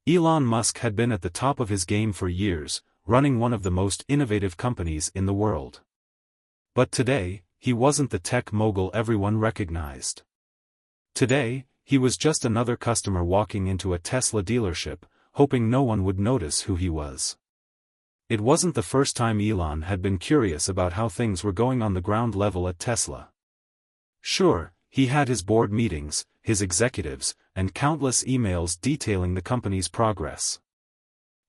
Elon Musk had been at the top of his game for years, running one of the most innovative companies in the world. But today, he wasn't the tech mogul everyone recognized. Today, he was just another customer walking into a Tesla dealership, hoping no one would notice who he was. It wasn't the first time Elon had been curious about how things were going on the ground level at Tesla. Sure, he had his board meetings, his executives, and countless emails detailing the company's progress.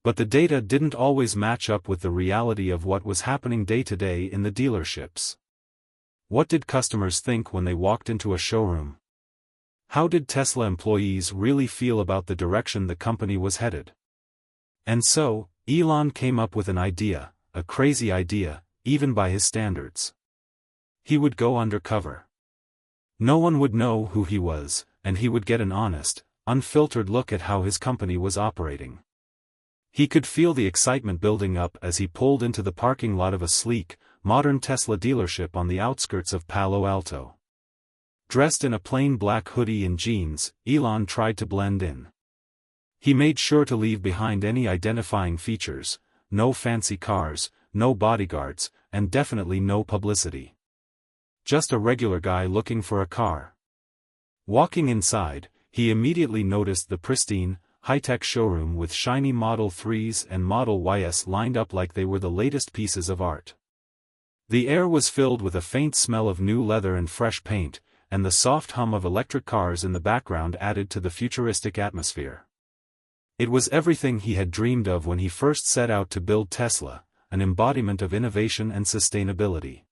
But the data didn't always match up with the reality of what was happening day to day in the dealerships. What did customers think when they walked into a showroom? How did Tesla employees really feel about the direction the company was headed? And so, Elon came up with an idea, a crazy idea, even by his standards. He would go undercover. No one would know who he was, and he would get an honest, unfiltered look at how his company was operating. He could feel the excitement building up as he pulled into the parking lot of a sleek, modern Tesla dealership on the outskirts of Palo Alto. Dressed in a plain black hoodie and jeans, Elon tried to blend in. He made sure to leave behind any identifying features, no fancy cars, no bodyguards, and definitely no publicity. Just a regular guy looking for a car. Walking inside, he immediately noticed the pristine, high-tech showroom with shiny Model 3s and Model Ys lined up like they were the latest pieces of art. The air was filled with a faint smell of new leather and fresh paint, and the soft hum of electric cars in the background added to the futuristic atmosphere. It was everything he had dreamed of when he first set out to build Tesla, an embodiment of innovation and sustainability.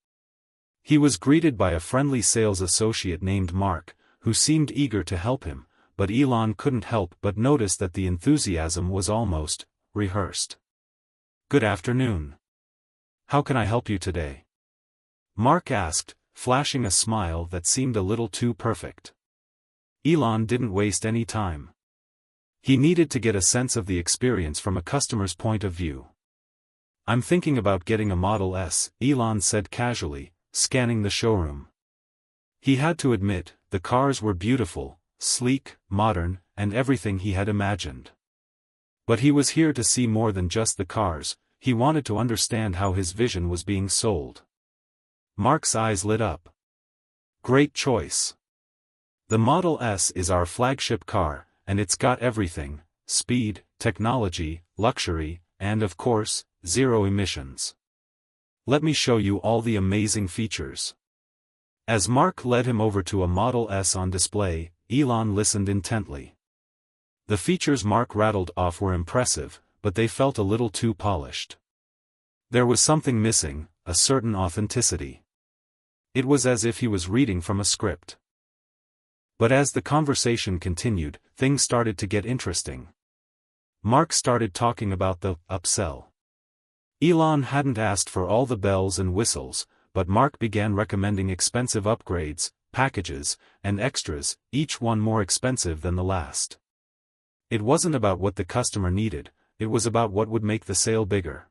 He was greeted by a friendly sales associate named Mark, who seemed eager to help him, but Elon couldn't help but notice that the enthusiasm was almost rehearsed. "Good afternoon. How can I help you today?" Mark asked, flashing a smile that seemed a little too perfect. Elon didn't waste any time. He needed to get a sense of the experience from a customer's point of view. "I'm thinking about getting a Model S," Elon said casually, scanning the showroom. He had to admit, the cars were beautiful, sleek, modern, and everything he had imagined. But he was here to see more than just the cars. He wanted to understand how his vision was being sold. Mark's eyes lit up. "Great choice. The Model S is our flagship car, and it's got everything: speed, technology, luxury, and of course, zero emissions. Let me show you all the amazing features." As Mark led him over to a Model S on display, Elon listened intently. The features Mark rattled off were impressive, but they felt a little too polished. There was something missing, a certain authenticity. It was as if he was reading from a script. But as the conversation continued, things started to get interesting. Mark started talking about the upsell. Elon hadn't asked for all the bells and whistles, but Mark began recommending expensive upgrades, packages, and extras, each one more expensive than the last. It wasn't about what the customer needed, it was about what would make the sale bigger.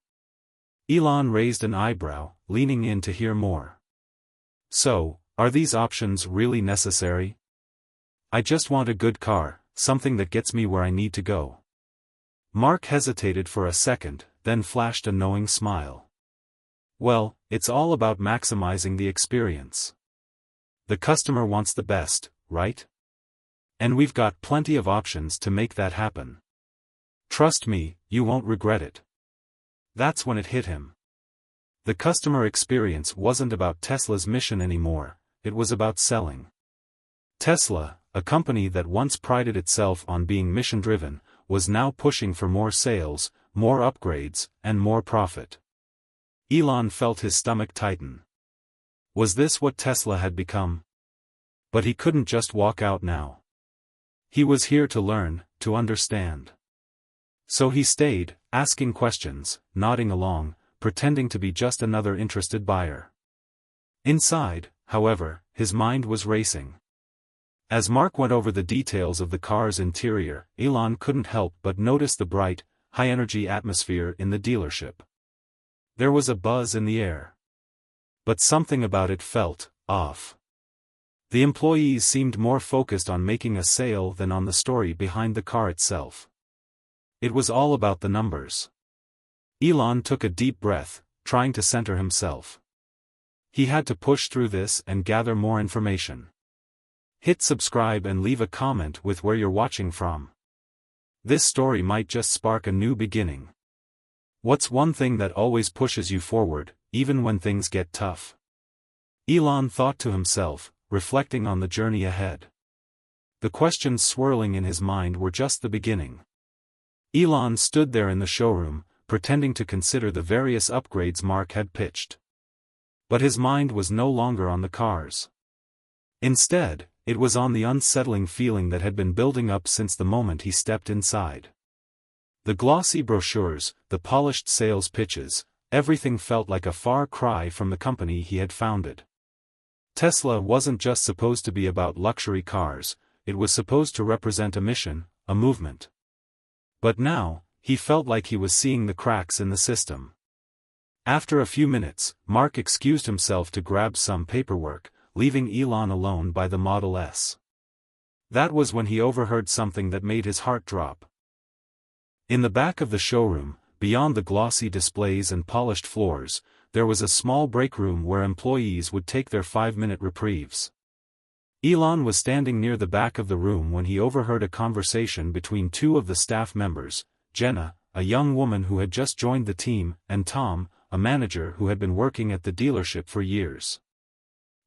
Elon raised an eyebrow, leaning in to hear more. "So, are these options really necessary? I just want a good car, something that gets me where I need to go." Mark hesitated for a second, then flashed a knowing smile. "Well, it's all about maximizing the experience. The customer wants the best, right? And we've got plenty of options to make that happen. Trust me, you won't regret it." That's when it hit him. The customer experience wasn't about Tesla's mission anymore, it was about selling. Tesla, a company that once prided itself on being mission-driven, was now pushing for more sales, more upgrades, and more profit. Elon felt his stomach tighten. Was this what Tesla had become? But he couldn't just walk out now. He was here to learn, to understand. So he stayed, asking questions, nodding along, pretending to be just another interested buyer. Inside, however, his mind was racing. As Mark went over the details of the car's interior, Elon couldn't help but notice the bright, high-energy atmosphere in the dealership. There was a buzz in the air. But something about it felt off. The employees seemed more focused on making a sale than on the story behind the car itself. It was all about the numbers. Elon took a deep breath, trying to center himself. He had to push through this and gather more information. Hit subscribe and leave a comment with where you're watching from. This story might just spark a new beginning. What's one thing that always pushes you forward, even when things get tough? Elon thought to himself, reflecting on the journey ahead. The questions swirling in his mind were just the beginning. Elon stood there in the showroom, pretending to consider the various upgrades Mark had pitched. But his mind was no longer on the cars. Instead, it was on the unsettling feeling that had been building up since the moment he stepped inside. The glossy brochures, the polished sales pitches, everything felt like a far cry from the company he had founded. Tesla wasn't just supposed to be about luxury cars, it was supposed to represent a mission, a movement. But now, he felt like he was seeing the cracks in the system. After a few minutes, Mark excused himself to grab some paperwork, leaving Elon alone by the Model S. That was when he overheard something that made his heart drop. In the back of the showroom, beyond the glossy displays and polished floors, there was a small break room where employees would take their 5-minute reprieves. Elon was standing near the back of the room when he overheard a conversation between two of the staff members, Jenna, a young woman who had just joined the team, and Tom, a manager who had been working at the dealership for years.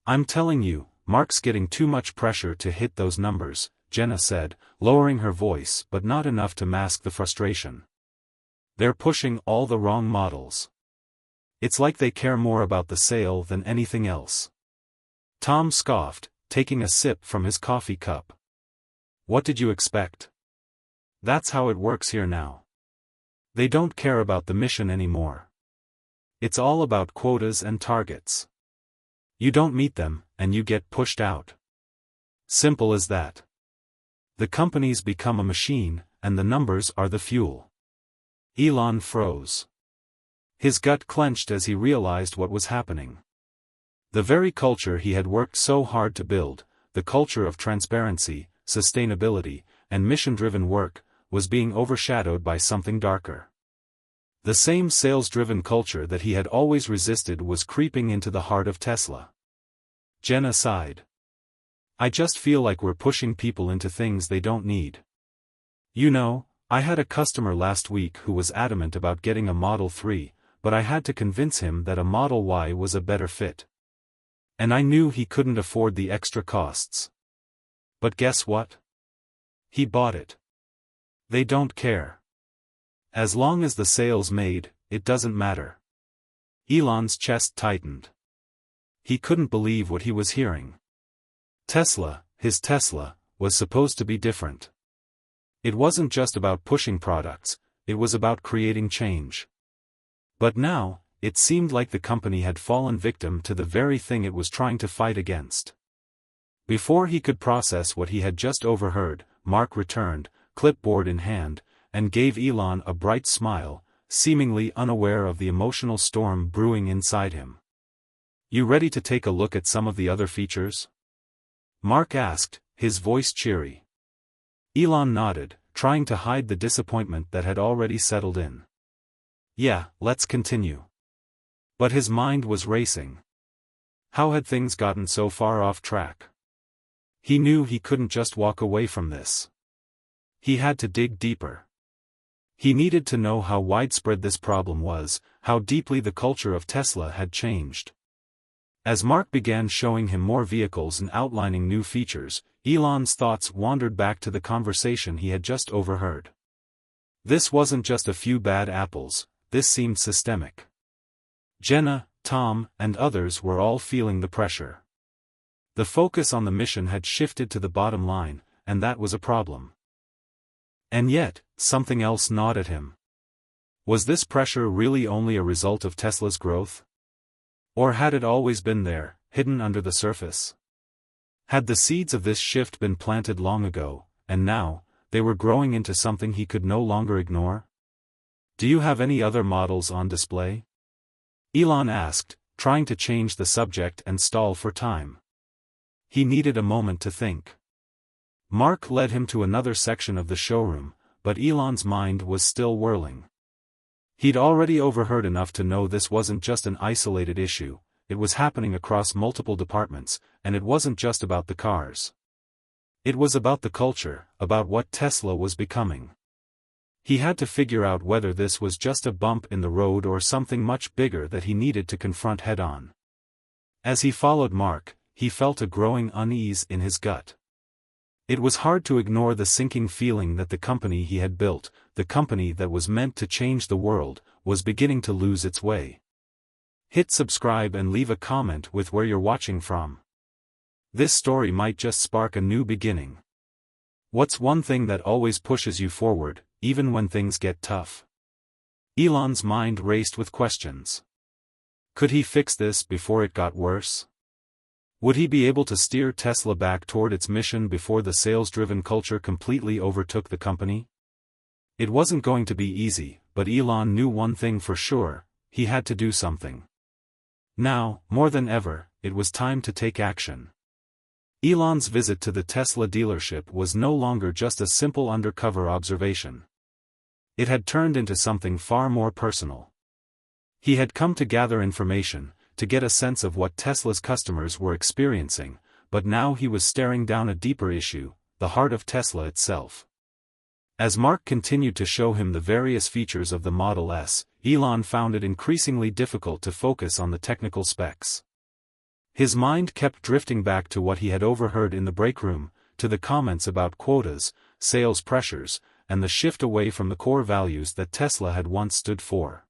"I'm telling you, Mark's getting too much pressure to hit those numbers," Jenna said, lowering her voice but not enough to mask the frustration. "They're pushing all the wrong models. It's like they care more about the sale than anything else." Tom scoffed, taking a sip from his coffee cup. "What did you expect? That's how it works here now. They don't care about the mission anymore. It's all about quotas and targets. You don't meet them, and you get pushed out. Simple as that. The company's become a machine, and the numbers are the fuel." Elon froze. His gut clenched as he realized what was happening. The very culture he had worked so hard to build, the culture of transparency, sustainability, and mission-driven work, was being overshadowed by something darker. The same sales-driven culture that he had always resisted was creeping into the heart of Tesla. Jenna sighed. "I just feel like we're pushing people into things they don't need. You know, I had a customer last week who was adamant about getting a Model 3, but I had to convince him that a Model Y was a better fit. And I knew he couldn't afford the extra costs. But guess what? He bought it. They don't care. As long as the sale's made, it doesn't matter." Elon's chest tightened. He couldn't believe what he was hearing. Tesla, his Tesla, was supposed to be different. It wasn't just about pushing products, it was about creating change. But now, it seemed like the company had fallen victim to the very thing it was trying to fight against. Before he could process what he had just overheard, Mark returned, clipboard in hand, and gave Elon a bright smile, seemingly unaware of the emotional storm brewing inside him. "You ready to take a look at some of the other features?" Mark asked, his voice cheery. Elon nodded, trying to hide the disappointment that had already settled in. "Yeah, let's continue." But his mind was racing. How had things gotten so far off track? He knew he couldn't just walk away from this. He had to dig deeper. He needed to know how widespread this problem was, how deeply the culture of Tesla had changed. As Mark began showing him more vehicles and outlining new features, Elon's thoughts wandered back to the conversation he had just overheard. This wasn't just a few bad apples, this seemed systemic. Jenna, Tom, and others were all feeling the pressure. The focus on the mission had shifted to the bottom line, and that was a problem. And yet, something else gnawed at him. Was this pressure really only a result of Tesla's growth? Or had it always been there, hidden under the surface? Had the seeds of this shift been planted long ago, and now, they were growing into something he could no longer ignore? "Do you have any other models on display?" Elon asked, trying to change the subject and stall for time. He needed a moment to think. Mark led him to another section of the showroom, but Elon's mind was still whirling. He'd already overheard enough to know this wasn't just an isolated issue, it was happening across multiple departments, and it wasn't just about the cars. It was about the culture, about what Tesla was becoming. He had to figure out whether this was just a bump in the road or something much bigger that he needed to confront head-on. As he followed Mark, he felt a growing unease in his gut. It was hard to ignore the sinking feeling that the company he had built, the company that was meant to change the world, was beginning to lose its way. Hit subscribe and leave a comment with where you're watching from. This story might just spark a new beginning. What's one thing that always pushes you forward, even when things get tough? Elon's mind raced with questions. Could he fix this before it got worse? Would he be able to steer Tesla back toward its mission before the sales-driven culture completely overtook the company? It wasn't going to be easy, but Elon knew one thing for sure: he had to do something. Now, more than ever, it was time to take action. Elon's visit to the Tesla dealership was no longer just a simple undercover observation. It had turned into something far more personal. He had come to gather information, to get a sense of what Tesla's customers were experiencing, but now he was staring down a deeper issue, the heart of Tesla itself. As Mark continued to show him the various features of the Model S, Elon found it increasingly difficult to focus on the technical specs. His mind kept drifting back to what he had overheard in the break room, to the comments about quotas, sales pressures, and the shift away from the core values that Tesla had once stood for.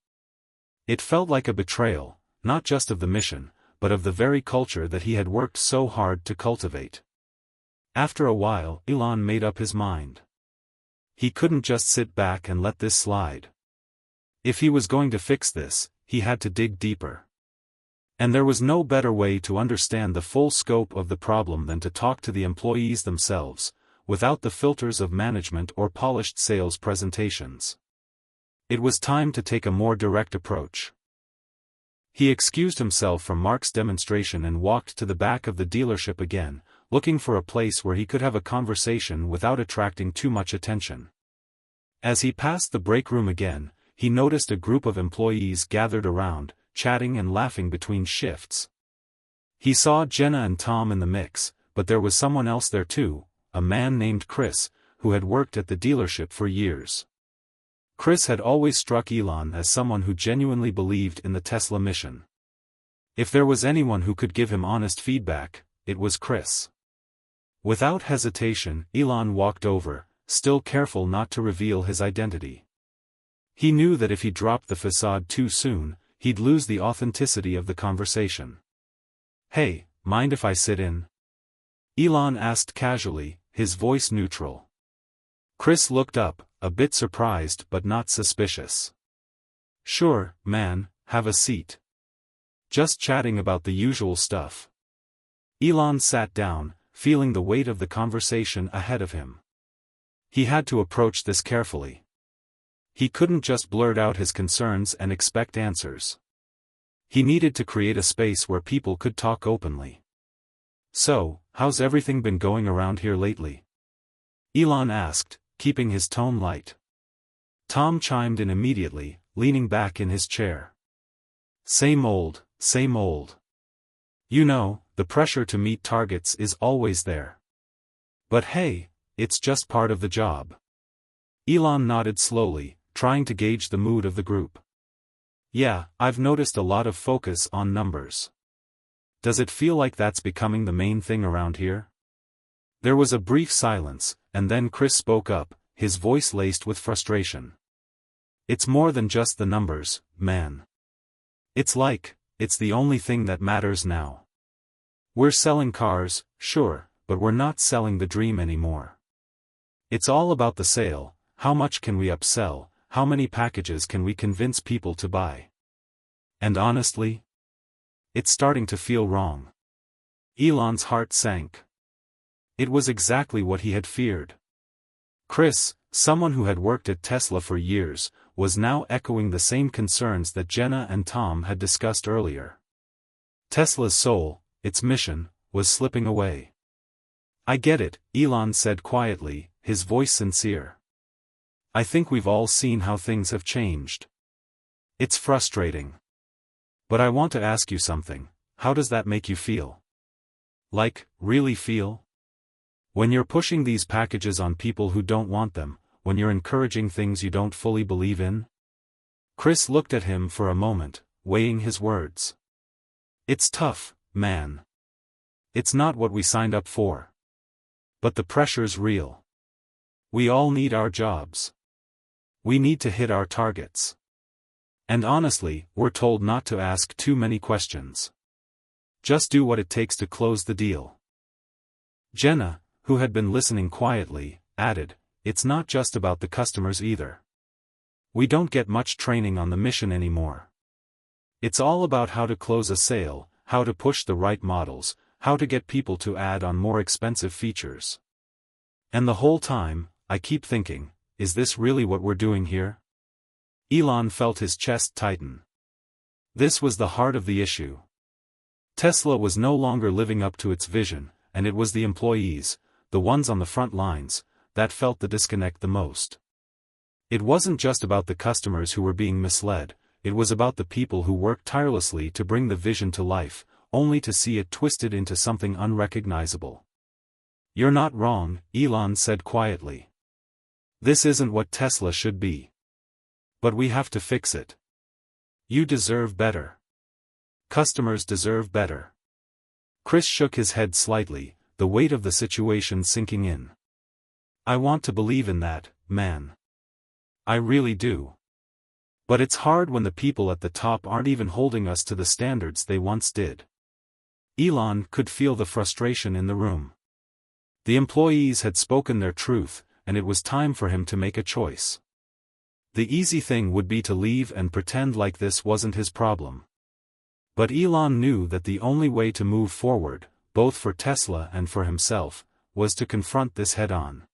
It felt like a betrayal, not just of the mission, but of the very culture that he had worked so hard to cultivate. After a while, Elon made up his mind. He couldn't just sit back and let this slide. If he was going to fix this, he had to dig deeper. And there was no better way to understand the full scope of the problem than to talk to the employees themselves, without the filters of management or polished sales presentations. It was time to take a more direct approach. He excused himself from Mark's demonstration and walked to the back of the dealership again, looking for a place where he could have a conversation without attracting too much attention. As he passed the break room again, he noticed a group of employees gathered around, chatting and laughing between shifts. He saw Jenna and Tom in the mix, but there was someone else there too, a man named Chris, who had worked at the dealership for years. Chris had always struck Elon as someone who genuinely believed in the Tesla mission. If there was anyone who could give him honest feedback, it was Chris. Without hesitation, Elon walked over, still careful not to reveal his identity. He knew that if he dropped the facade too soon, he'd lose the authenticity of the conversation. "Hey, mind if I sit in?" Elon asked casually, his voice neutral. Chris looked up, a bit surprised but not suspicious. "Sure, man, have a seat. Just chatting about the usual stuff." Elon sat down, feeling the weight of the conversation ahead of him. He had to approach this carefully. He couldn't just blurt out his concerns and expect answers. He needed to create a space where people could talk openly. "So, how's everything been going around here lately?" Elon asked, keeping his tone light. Tom chimed in immediately, leaning back in his chair. Same old, same old. You know, the pressure to meet targets is always there. But hey, it's just part of the job." Elon nodded slowly, trying to gauge the mood of the group. "Yeah, I've noticed a lot of focus on numbers. Does it feel like that's becoming the main thing around here?" There was a brief silence, and then Chris spoke up, his voice laced with frustration. "It's more than just the numbers, man. It's the only thing that matters now. We're selling cars, sure, but we're not selling the dream anymore. It's all about the sale. How much can we upsell, how many packages can we convince people to buy? And honestly, it's starting to feel wrong." Elon's heart sank. It was exactly what he had feared. Chris, someone who had worked at Tesla for years, was now echoing the same concerns that Jenna and Tom had discussed earlier. Tesla's soul, its mission, was slipping away. "I get it," Elon said quietly, his voice sincere. I think we've all seen how things have changed. It's frustrating. But I want to ask you something, how does that make you feel? Like, really feel? When you're pushing these packages on people who don't want them, when you're encouraging things you don't fully believe in? Chris looked at him for a moment, weighing his words. It's tough, man. It's not what we signed up for. But the pressure's real. We all need our jobs. We need to hit our targets. And honestly, we're told not to ask too many questions. Just do what it takes to close the deal. Jenna, who had been listening quietly, added, it's not just about the customers either. We don't get much training on the mission anymore. It's all about how to close a sale, how to push the right models, how to get people to add on more expensive features. And the whole time, I keep thinking, is this really what we're doing here? Elon felt his chest tighten. This was the heart of the issue. Tesla was no longer living up to its vision, and it was the employees, the ones on the front lines, that felt the disconnect the most. It wasn't just about the customers who were being misled, it was about the people who worked tirelessly to bring the vision to life, only to see it twisted into something unrecognizable. You're not wrong, Elon said quietly. This isn't what Tesla should be. But we have to fix it. You deserve better. Customers deserve better. Chris shook his head slightly, the weight of the situation sinking in. I want to believe in that, man. I really do. But it's hard when the people at the top aren't even holding us to the standards they once did. Elon could feel the frustration in the room. The employees had spoken their truth, and it was time for him to make a choice. The easy thing would be to leave and pretend like this wasn't his problem. But Elon knew that the only way to move forward, both for Tesla and for himself, was to confront this head-on.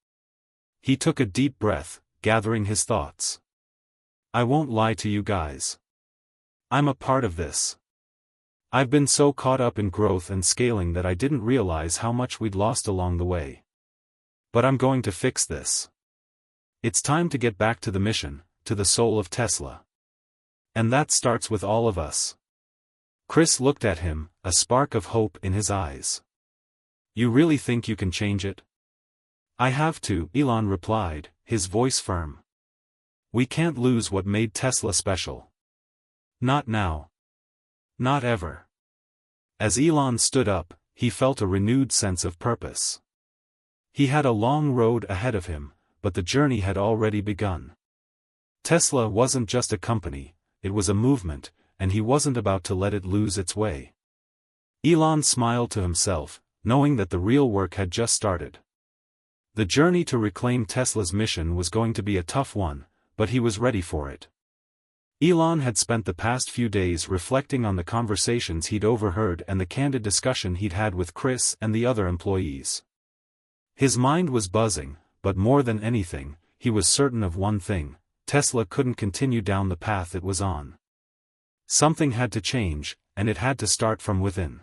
He took a deep breath, gathering his thoughts. I won't lie to you guys. I'm a part of this. I've been so caught up in growth and scaling that I didn't realize how much we'd lost along the way. But I'm going to fix this. It's time to get back to the mission, to the soul of Tesla. And that starts with all of us. Chris looked at him, a spark of hope in his eyes. You really think you can change it? I have to, Elon replied, his voice firm. We can't lose what made Tesla special. Not now. Not ever. As Elon stood up, he felt a renewed sense of purpose. He had a long road ahead of him, but the journey had already begun. Tesla wasn't just a company, it was a movement, and he wasn't about to let it lose its way. Elon smiled to himself, knowing that the real work had just started. The journey to reclaim Tesla's mission was going to be a tough one, but he was ready for it. Elon had spent the past few days reflecting on the conversations he'd overheard and the candid discussion he'd had with Chris and the other employees. His mind was buzzing, but more than anything, he was certain of one thing: Tesla couldn't continue down the path it was on. Something had to change, and it had to start from within.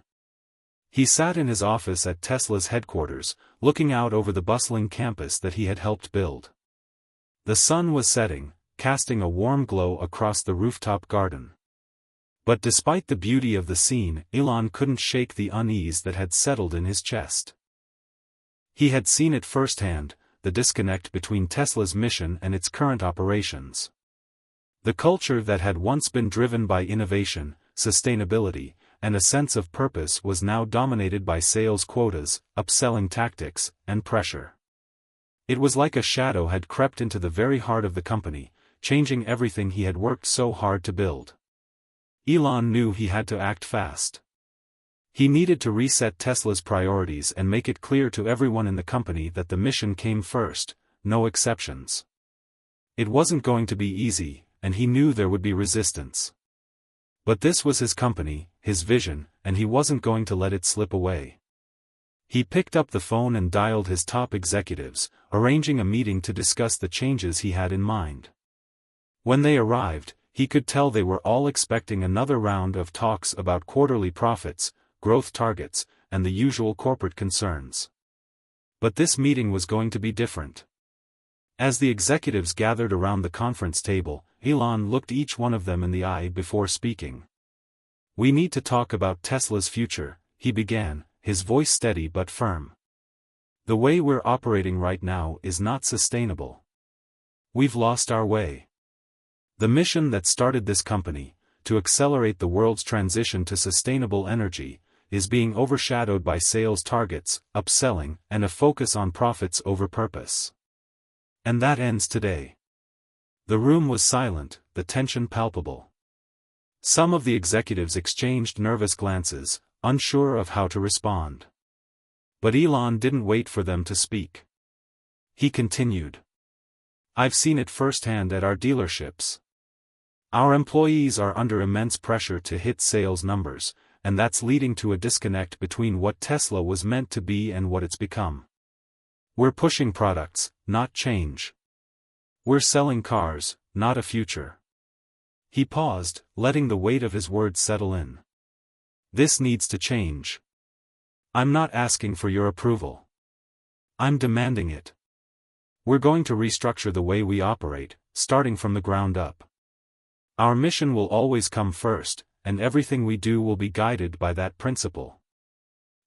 He sat in his office at Tesla's headquarters, looking out over the bustling campus that he had helped build. The sun was setting, casting a warm glow across the rooftop garden. But despite the beauty of the scene, Elon couldn't shake the unease that had settled in his chest. He had seen it firsthand, the disconnect between Tesla's mission and its current operations. The culture that had once been driven by innovation, sustainability, and a sense of purpose was now dominated by sales quotas, upselling tactics, and pressure. It was like a shadow had crept into the very heart of the company, changing everything he had worked so hard to build. Elon knew he had to act fast. He needed to reset Tesla's priorities and make it clear to everyone in the company that the mission came first, no exceptions. It wasn't going to be easy, and he knew there would be resistance. But this was his company, his vision, and he wasn't going to let it slip away. He picked up the phone and dialed his top executives, arranging a meeting to discuss the changes he had in mind. When they arrived, he could tell they were all expecting another round of talks about quarterly profits, growth targets, and the usual corporate concerns. But this meeting was going to be different. As the executives gathered around the conference table, Elon looked each one of them in the eye before speaking. "We need to talk about Tesla's future," he began, his voice steady but firm. "The way we're operating right now is not sustainable. We've lost our way. The mission that started this company, to accelerate the world's transition to sustainable energy, is being overshadowed by sales targets, upselling, and a focus on profits over purpose. And that ends today." The room was silent, the tension palpable. Some of the executives exchanged nervous glances, unsure of how to respond. But Elon didn't wait for them to speak. He continued. "I've seen it firsthand at our dealerships. Our employees are under immense pressure to hit sales numbers, and that's leading to a disconnect between what Tesla was meant to be and what it's become. We're pushing products, not change. We're selling cars, not a future." He paused, letting the weight of his words settle in. "This needs to change. I'm not asking for your approval. I'm demanding it. We're going to restructure the way we operate, starting from the ground up. Our mission will always come first, and everything we do will be guided by that principle.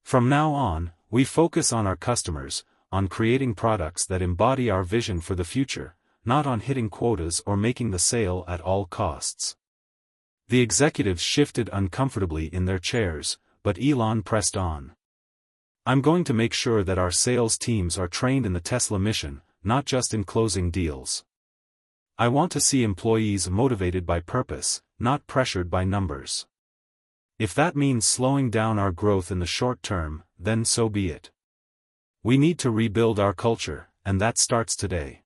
From now on, we focus on our customers, on creating products that embody our vision for the future, not on hitting quotas or making the sale at all costs." The executives shifted uncomfortably in their chairs, but Elon pressed on. "I'm going to make sure that our sales teams are trained in the Tesla mission, not just in closing deals. I want to see employees motivated by purpose, not pressured by numbers. If that means slowing down our growth in the short term, then so be it. We need to rebuild our culture, and that starts today."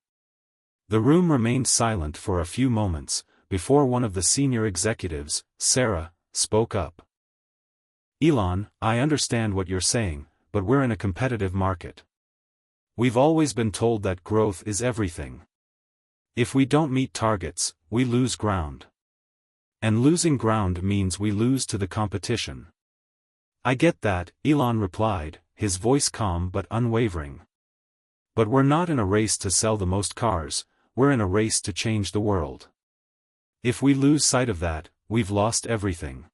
The room remained silent for a few moments, before one of the senior executives, Sarah, spoke up. "Elon, I understand what you're saying, but we're in a competitive market. We've always been told that growth is everything. If we don't meet targets, we lose ground. And losing ground means we lose to the competition." "I get that," Elon replied, his voice calm but unwavering. "But we're not in a race to sell the most cars, we're in a race to change the world. If we lose sight of that, we've lost everything."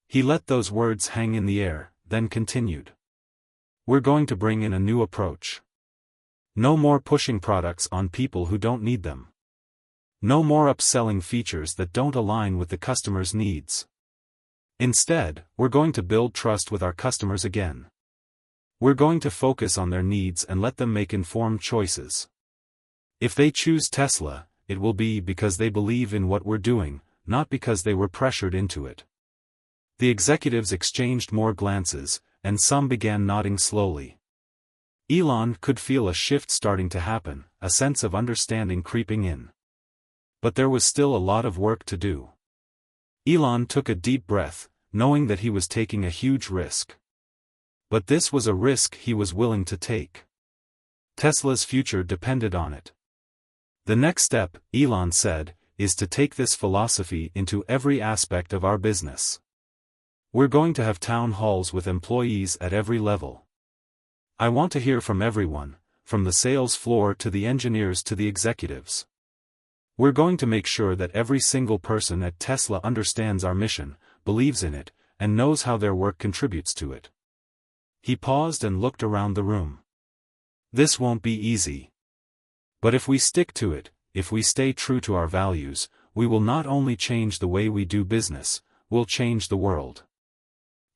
He let those words hang in the air, then continued. "We're going to bring in a new approach. No more pushing products on people who don't need them. No more upselling features that don't align with the customer's needs. Instead, we're going to build trust with our customers again. We're going to focus on their needs and let them make informed choices. If they choose Tesla, it will be because they believe in what we're doing, not because they were pressured into it." The executives exchanged more glances, and some began nodding slowly. Elon could feel a shift starting to happen, a sense of understanding creeping in. But there was still a lot of work to do. Elon took a deep breath, knowing that he was taking a huge risk. But this was a risk he was willing to take. Tesla's future depended on it. "The next step," Elon said, "is to take this philosophy into every aspect of our business. We're going to have town halls with employees at every level. I want to hear from everyone, from the sales floor to the engineers to the executives. We're going to make sure that every single person at Tesla understands our mission, believes in it, and knows how their work contributes to it." He paused and looked around the room. "This won't be easy. But if we stick to it, if we stay true to our values, we will not only change the way we do business, we'll change the world.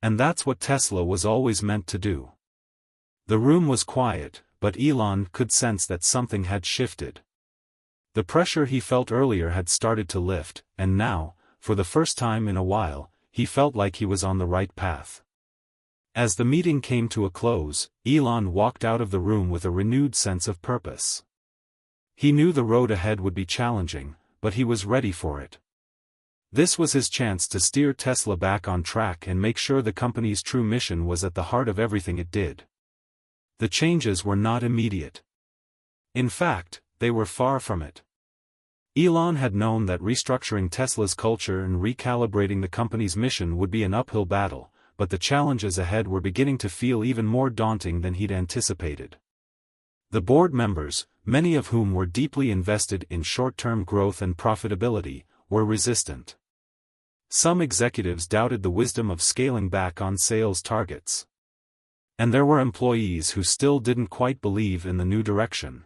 And that's what Tesla was always meant to do." The room was quiet, but Elon could sense that something had shifted. The pressure he felt earlier had started to lift, and now, for the first time in a while, he felt like he was on the right path. As the meeting came to a close, Elon walked out of the room with a renewed sense of purpose. He knew the road ahead would be challenging, but he was ready for it. This was his chance to steer Tesla back on track and make sure the company's true mission was at the heart of everything it did. The changes were not immediate. In fact, they were far from it. Elon had known that restructuring Tesla's culture and recalibrating the company's mission would be an uphill battle, but the challenges ahead were beginning to feel even more daunting than he'd anticipated. The board members, many of whom were deeply invested in short-term growth and profitability, were resistant. Some executives doubted the wisdom of scaling back on sales targets. And there were employees who still didn't quite believe in the new direction.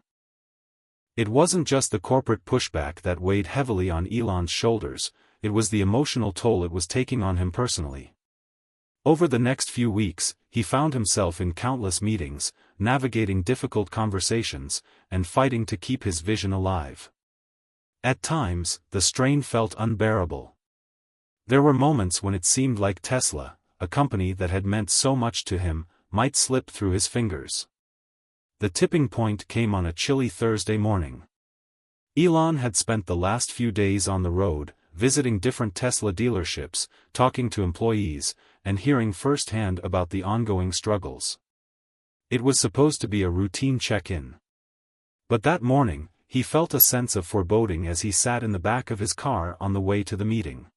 It wasn't just the corporate pushback that weighed heavily on Elon's shoulders, it was the emotional toll it was taking on him personally. Over the next few weeks, he found himself in countless meetings, navigating difficult conversations, and fighting to keep his vision alive. At times, the strain felt unbearable. There were moments when it seemed like Tesla, a company that had meant so much to him, might slip through his fingers. The tipping point came on a chilly Thursday morning. Elon had spent the last few days on the road, visiting different Tesla dealerships, talking to employees, and hearing firsthand about the ongoing struggles. It was supposed to be a routine check-in. But that morning, he felt a sense of foreboding as he sat in the back of his car on the way to the meeting.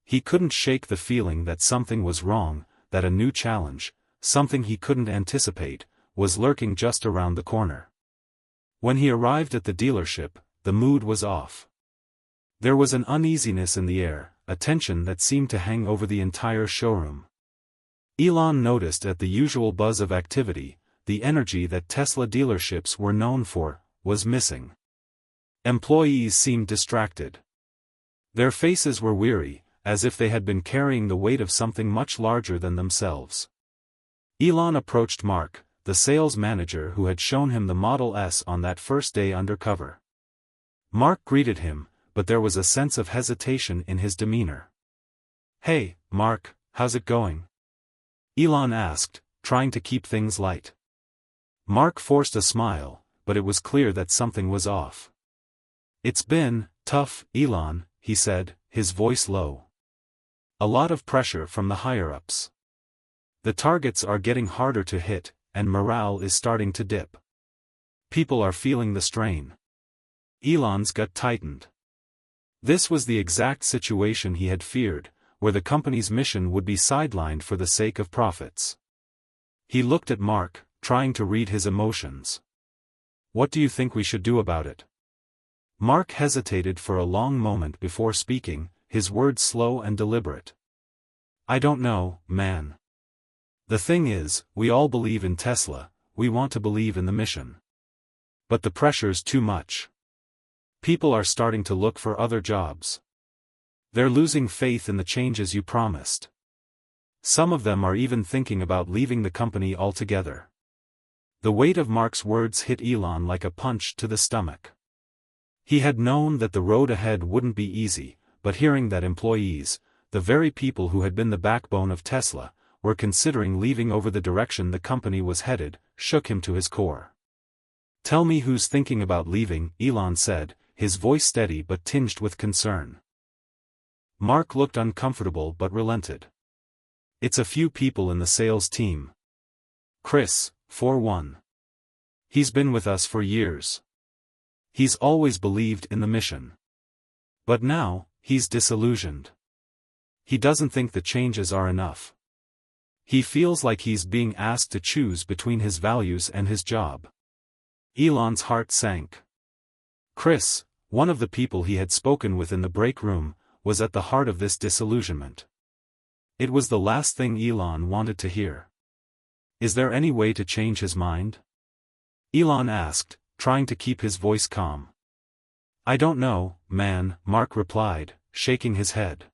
He couldn't shake the feeling that something was wrong, that a new challenge, something he couldn't anticipate, was lurking just around the corner. When he arrived at the dealership, the mood was off. There was an uneasiness in the air, a tension that seemed to hang over the entire showroom. Elon noticed that the usual buzz of activity, the energy that Tesla dealerships were known for, was missing. Employees seemed distracted. Their faces were weary, as if they had been carrying the weight of something much larger than themselves. Elon approached Mark, the sales manager who had shown him the Model S on that first day undercover. Mark greeted him, but there was a sense of hesitation in his demeanor. "Hey, Mark, how's it going?" Elon asked, trying to keep things light. Mark forced a smile, but it was clear that something was off. "It's been tough, Elon," he said, his voice low. "A lot of pressure from the higher-ups. The targets are getting harder to hit, and morale is starting to dip. People are feeling the strain." Elon's gut tightened. This was the exact situation he had feared, where the company's mission would be sidelined for the sake of profits. He looked at Mark, trying to read his emotions. "What do you think we should do about it?" Mark hesitated for a long moment before speaking, his words slow and deliberate. "I don't know, man. The thing is, we all believe in Tesla, we want to believe in the mission. But the pressure's too much. People are starting to look for other jobs. They're losing faith in the changes you promised. Some of them are even thinking about leaving the company altogether." The weight of Mark's words hit Elon like a punch to the stomach. He had known that the road ahead wouldn't be easy, but hearing that employees, the very people who had been the backbone of Tesla, were considering leaving over the direction the company was headed, shook him to his core. "Tell me who's thinking about leaving," Elon said, his voice steady but tinged with concern. Mark looked uncomfortable but relented. "It's a few people in the sales team. Chris, for one. He's been with us for years. He's always believed in the mission. But now, he's disillusioned. He doesn't think the changes are enough. He feels like he's being asked to choose between his values and his job." Elon's heart sank. Chris, one of the people he had spoken with in the break room, was at the heart of this disillusionment. It was the last thing Elon wanted to hear. "Is there any way to change his mind?" Elon asked, trying to keep his voice calm. "I don't know, man," Mark replied, shaking his head.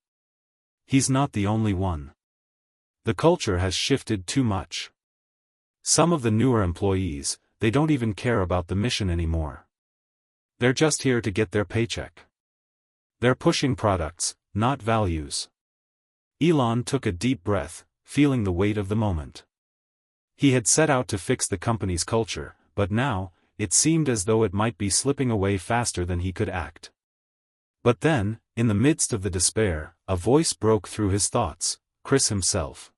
"He's not the only one. The culture has shifted too much. Some of the newer employees, they don't even care about the mission anymore. They're just here to get their paycheck. They're pushing products, not values." Elon took a deep breath, feeling the weight of the moment. He had set out to fix the company's culture, but now, it seemed as though it might be slipping away faster than he could act. But then, in the midst of the despair, a voice broke through his thoughts: Chris himself.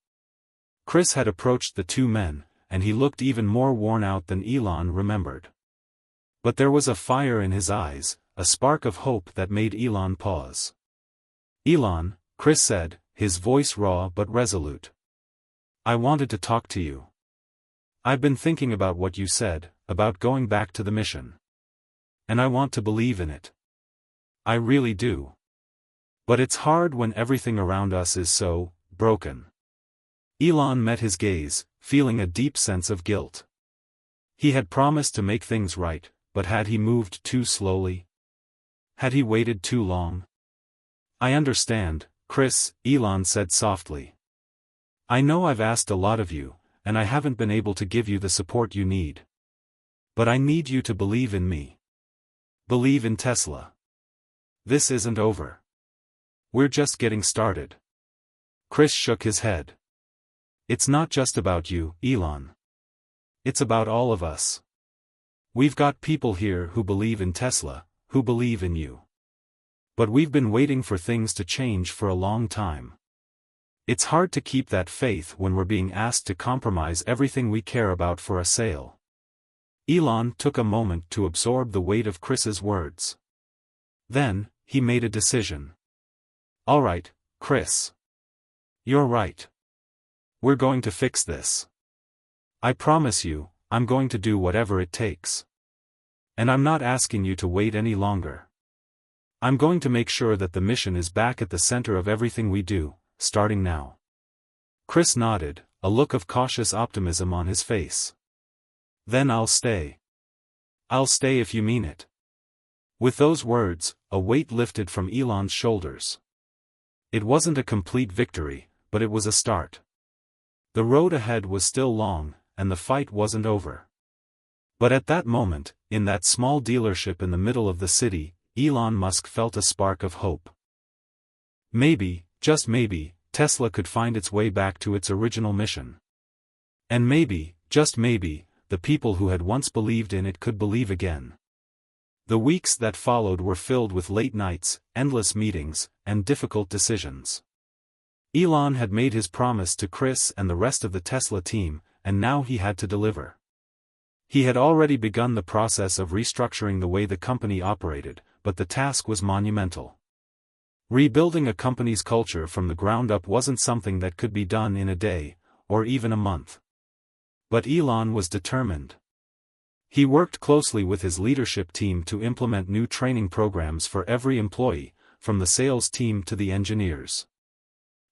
Chris had approached the two men, and he looked even more worn out than Elon remembered. But there was a fire in his eyes, a spark of hope that made Elon pause. "Elon," Chris said, his voice raw but resolute. "I wanted to talk to you. I've been thinking about what you said, about going back to the mission. And I want to believe in it. I really do. But it's hard when everything around us is so broken. Elon met his gaze, feeling a deep sense of guilt. He had promised to make things right, but had he moved too slowly? Had he waited too long? I understand, Chris, Elon said softly. I know I've asked a lot of you, and I haven't been able to give you the support you need. But I need you to believe in me. Believe in Tesla. This isn't over. We're just getting started. Chris shook his head. It's not just about you, Elon. It's about all of us. We've got people here who believe in Tesla, who believe in you. But we've been waiting for things to change for a long time. It's hard to keep that faith when we're being asked to compromise everything we care about for a sale. Elon took a moment to absorb the weight of Chris's words. Then, he made a decision. All right, Chris. You're right. We're going to fix this. I promise you, I'm going to do whatever it takes. And I'm not asking you to wait any longer. I'm going to make sure that the mission is back at the center of everything we do, starting now. Chris nodded, a look of cautious optimism on his face. Then I'll stay. I'll stay if you mean it. With those words, a weight lifted from Elon's shoulders. It wasn't a complete victory, but it was a start. The road ahead was still long, and the fight wasn't over. But at that moment, in that small dealership in the middle of the city, Elon Musk felt a spark of hope. Maybe, just maybe, Tesla could find its way back to its original mission. And maybe, just maybe, the people who had once believed in it could believe again. The weeks that followed were filled with late nights, endless meetings, and difficult decisions. Elon had made his promise to Chris and the rest of the Tesla team, and now he had to deliver. He had already begun the process of restructuring the way the company operated, but the task was monumental. Rebuilding a company's culture from the ground up wasn't something that could be done in a day, or even a month. But Elon was determined. He worked closely with his leadership team to implement new training programs for every employee, from the sales team to the engineers.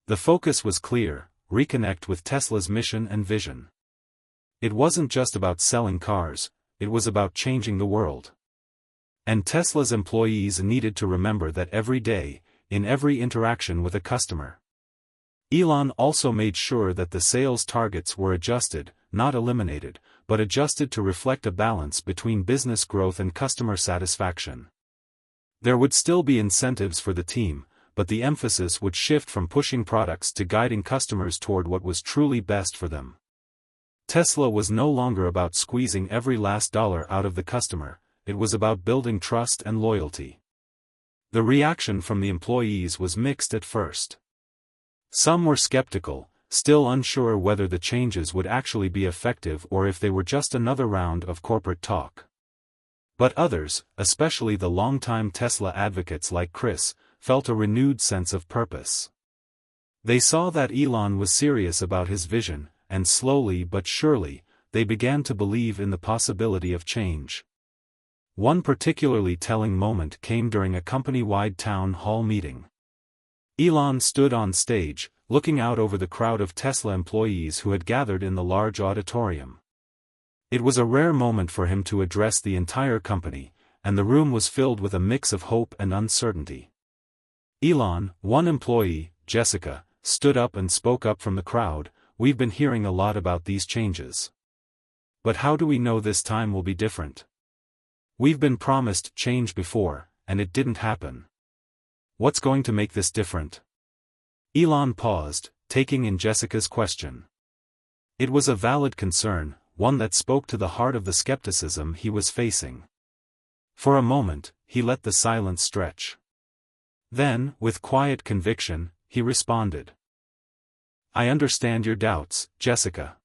The focus was clear: reconnect with Tesla's mission and vision. It wasn't just about selling cars, it was about changing the world. And Tesla's employees needed to remember that every day, in every interaction with a customer. Elon also made sure that the sales targets were adjusted, not eliminated, but adjusted to reflect a balance between business growth and customer satisfaction. There would still be incentives for the team, but the emphasis would shift from pushing products to guiding customers toward what was truly best for them. Tesla was no longer about squeezing every last dollar out of the customer, it was about building trust and loyalty. The reaction from the employees was mixed at first. Some were skeptical, still unsure whether the changes would actually be effective or if they were just another round of corporate talk. But others, especially the longtime Tesla advocates like Chris, felt a renewed sense of purpose. They saw that Elon was serious about his vision, and slowly but surely, they began to believe in the possibility of change. One particularly telling moment came during a company-wide town hall meeting. Elon stood on stage, looking out over the crowd of Tesla employees who had gathered in the large auditorium. It was a rare moment for him to address the entire company, and the room was filled with a mix of hope and uncertainty. Elon, one employee, Jessica, stood up and spoke up from the crowd. "We've been hearing a lot about these changes. But how do we know this time will be different? We've been promised change before, and it didn't happen. What's going to make this different?" Elon paused, taking in Jessica's question. It was a valid concern, one that spoke to the heart of the skepticism he was facing. For a moment, he let the silence stretch. Then, with quiet conviction, he responded. "I understand your doubts, Jessica.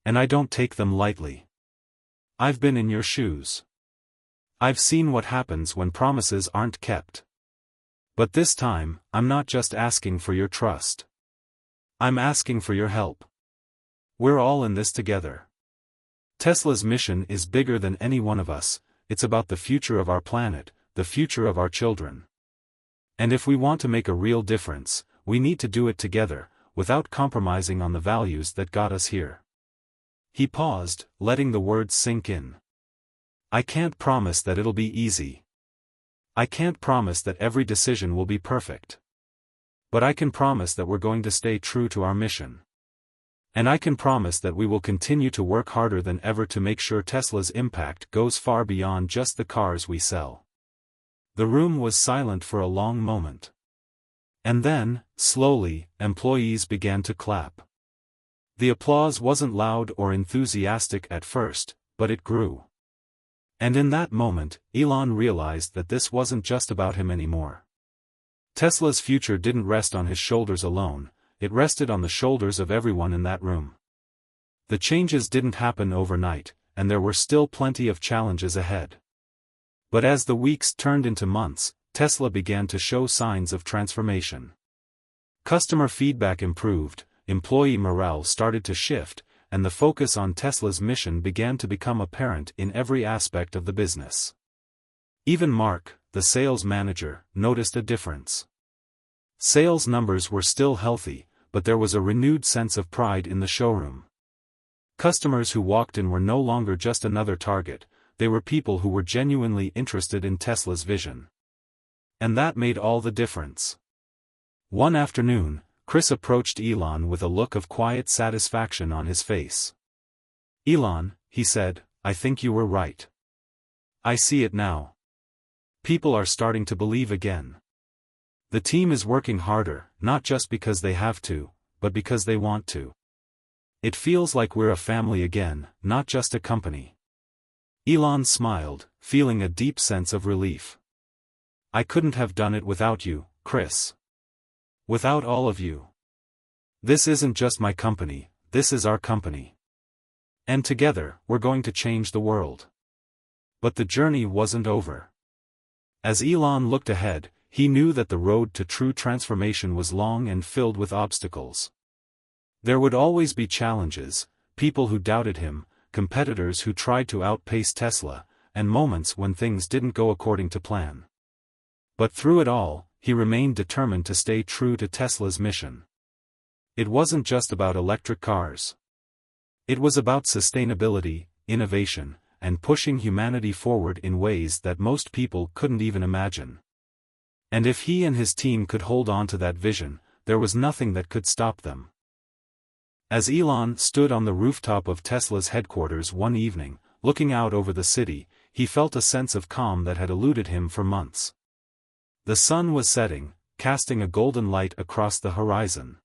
And I don't take them lightly. I've been in your shoes. I've seen what happens when promises aren't kept. But this time, I'm not just asking for your trust. I'm asking for your help. We're all in this together. Tesla's mission is bigger than any one of us, it's about the future of our planet, the future of our children. And if we want to make a real difference, we need to do it together, without compromising on the values that got us here. He paused, letting the words sink in. I can't promise that it'll be easy. I can't promise that every decision will be perfect. But I can promise that we're going to stay true to our mission. And I can promise that we will continue to work harder than ever to make sure Tesla's impact goes far beyond just the cars we sell. The room was silent for a long moment. And then, slowly, employees began to clap. The applause wasn't loud or enthusiastic at first, but it grew. And in that moment, Elon realized that this wasn't just about him anymore. Tesla's future didn't rest on his shoulders alone, it rested on the shoulders of everyone in that room. The changes didn't happen overnight, and there were still plenty of challenges ahead. But as the weeks turned into months, Tesla began to show signs of transformation. Customer feedback improved, employee morale started to shift, and the focus on Tesla's mission began to become apparent in every aspect of the business. Even Mark, the sales manager, noticed a difference. Sales numbers were still healthy, but there was a renewed sense of pride in the showroom. Customers who walked in were no longer just another target, they were people who were genuinely interested in Tesla's vision. And that made all the difference. One afternoon, Chris approached Elon with a look of quiet satisfaction on his face. Elon, he said, I think you were right. I see it now. People are starting to believe again. The team is working harder, not just because they have to, but because they want to. It feels like we're a family again, not just a company. Elon smiled, feeling a deep sense of relief. I couldn't have done it without you, Chris. Without all of you. This isn't just my company, this is our company. And together, we're going to change the world. But the journey wasn't over. As Elon looked ahead, he knew that the road to true transformation was long and filled with obstacles. There would always be challenges, people who doubted him, competitors who tried to outpace Tesla, and moments when things didn't go according to plan. But through it all, he remained determined to stay true to Tesla's mission. It wasn't just about electric cars. It was about sustainability, innovation, and pushing humanity forward in ways that most people couldn't even imagine. And if he and his team could hold on to that vision, there was nothing that could stop them. As Elon stood on the rooftop of Tesla's headquarters one evening, looking out over the city, he felt a sense of calm that had eluded him for months. The sun was setting, casting a golden light across the horizon.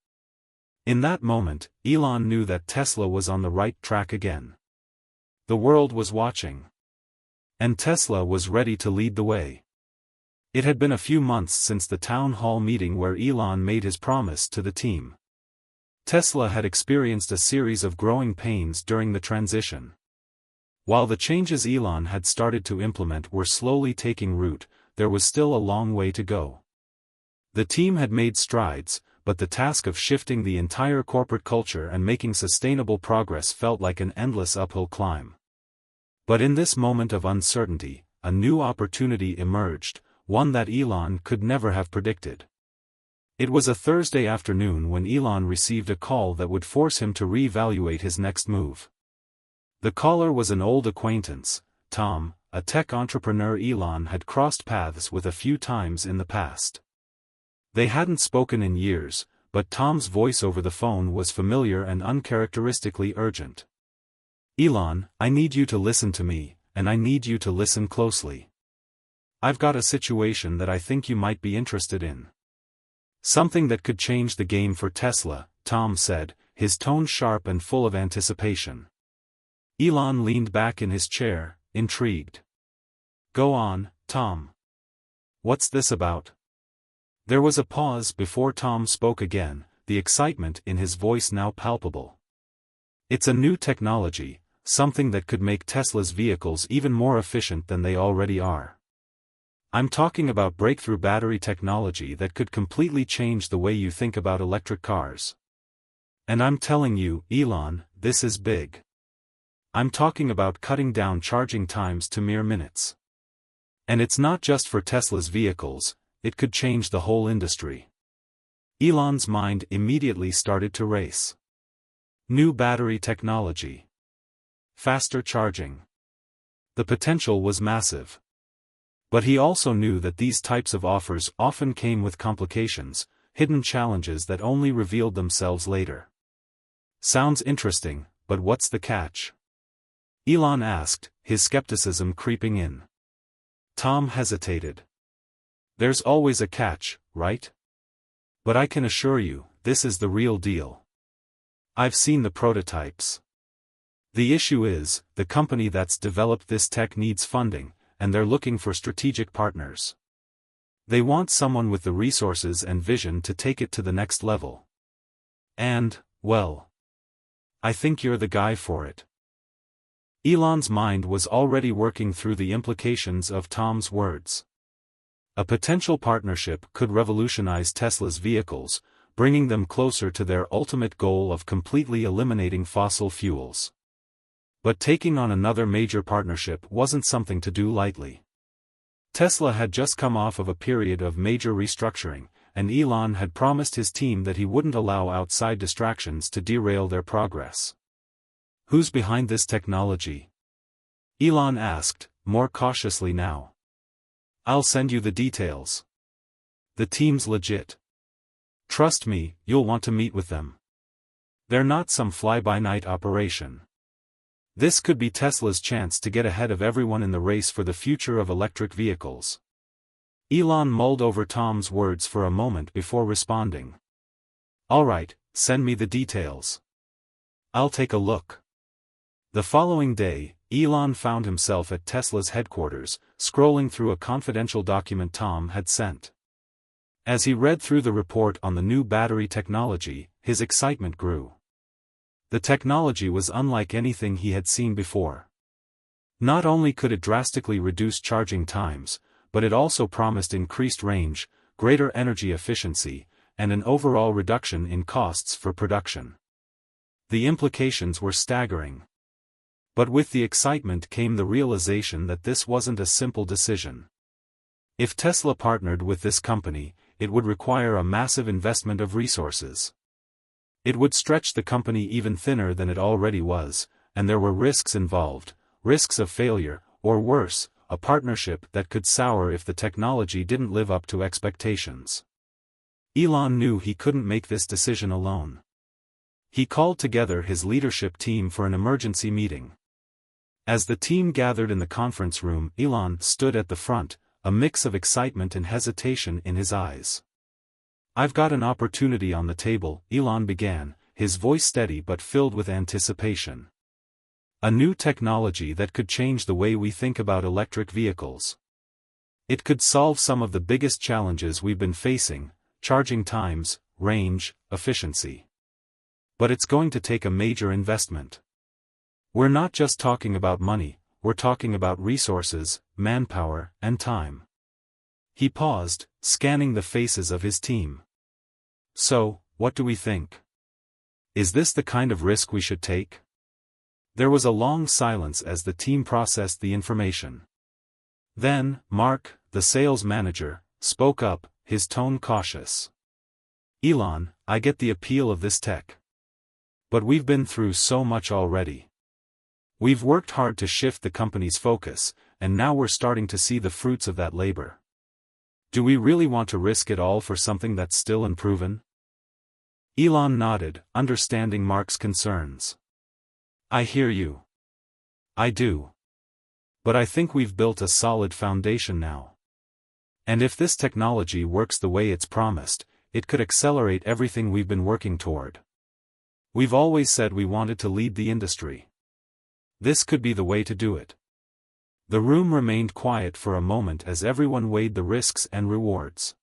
In that moment, Elon knew that Tesla was on the right track again. The world was watching. And Tesla was ready to lead the way. It had been a few months since the town hall meeting where Elon made his promise to the team. Tesla had experienced a series of growing pains during the transition. While the changes Elon had started to implement were slowly taking root, there was still a long way to go. The team had made strides, but the task of shifting the entire corporate culture and making sustainable progress felt like an endless uphill climb. But in this moment of uncertainty, a new opportunity emerged, one that Elon could never have predicted. It was a Thursday afternoon when Elon received a call that would force him to reevaluate his next move. The caller was an old acquaintance, Tom, a tech entrepreneur Elon had crossed paths with a few times in the past. They hadn't spoken in years, but Tom's voice over the phone was familiar and uncharacteristically urgent. Elon, I need you to listen to me, and I need you to listen closely. I've got a situation that I think you might be interested in. Something that could change the game for Tesla, Tom said, his tone sharp and full of anticipation. Elon leaned back in his chair, intrigued. Go on, Tom. What's this about? There was a pause before Tom spoke again, the excitement in his voice now palpable. It's a new technology, something that could make Tesla's vehicles even more efficient than they already are. I'm talking about breakthrough battery technology that could completely change the way you think about electric cars. And I'm telling you, Elon, this is big. I'm talking about cutting down charging times to mere minutes. And it's not just for Tesla's vehicles, it could change the whole industry. Elon's mind immediately started to race. New battery technology. Faster charging. The potential was massive. But he also knew that these types of offers often came with complications, hidden challenges that only revealed themselves later. Sounds interesting, but what's the catch? Elon asked, his skepticism creeping in. Tom hesitated. There's always a catch, right? But I can assure you, this is the real deal. I've seen the prototypes. The issue is, the company that's developed this tech needs funding, and they're looking for strategic partners. They want someone with the resources and vision to take it to the next level. And, well, I think you're the guy for it. Elon's mind was already working through the implications of Tom's words. A potential partnership could revolutionize Tesla's vehicles, bringing them closer to their ultimate goal of completely eliminating fossil fuels. But taking on another major partnership wasn't something to do lightly. Tesla had just come off of a period of major restructuring, and Elon had promised his team that he wouldn't allow outside distractions to derail their progress. Who's behind this technology? Elon asked, more cautiously now. I'll send you the details. The team's legit. Trust me, you'll want to meet with them. They're not some fly-by-night operation. This could be Tesla's chance to get ahead of everyone in the race for the future of electric vehicles. Elon mulled over Tom's words for a moment before responding. All right, send me the details. I'll take a look. The following day, Elon found himself at Tesla's headquarters, scrolling through a confidential document Tom had sent. As he read through the report on the new battery technology, his excitement grew. The technology was unlike anything he had seen before. Not only could it drastically reduce charging times, but it also promised increased range, greater energy efficiency, and an overall reduction in costs for production. The implications were staggering. But with the excitement came the realization that this wasn't a simple decision. If Tesla partnered with this company, it would require a massive investment of resources. It would stretch the company even thinner than it already was, and there were risks involved, risks of failure, or worse, a partnership that could sour if the technology didn't live up to expectations. Elon knew he couldn't make this decision alone. He called together his leadership team for an emergency meeting. As the team gathered in the conference room, Elon stood at the front, a mix of excitement and hesitation in his eyes. I've got an opportunity on the table, Elon began, his voice steady but filled with anticipation. A new technology that could change the way we think about electric vehicles. It could solve some of the biggest challenges we've been facing, charging times, range, efficiency. But it's going to take a major investment. We're not just talking about money, we're talking about resources, manpower, and time. He paused, scanning the faces of his team. So, what do we think? Is this the kind of risk we should take? There was a long silence as the team processed the information. Then, Mark, the sales manager, spoke up, his tone cautious. Elon, I get the appeal of this tech. But we've been through so much already. We've worked hard to shift the company's focus, and now we're starting to see the fruits of that labor. Do we really want to risk it all for something that's still unproven? Elon nodded, understanding Mark's concerns. I hear you. I do. But I think we've built a solid foundation now. And if this technology works the way it's promised, it could accelerate everything we've been working toward. We've always said we wanted to lead the industry. This could be the way to do it. The room remained quiet for a moment as everyone weighed the risks and rewards.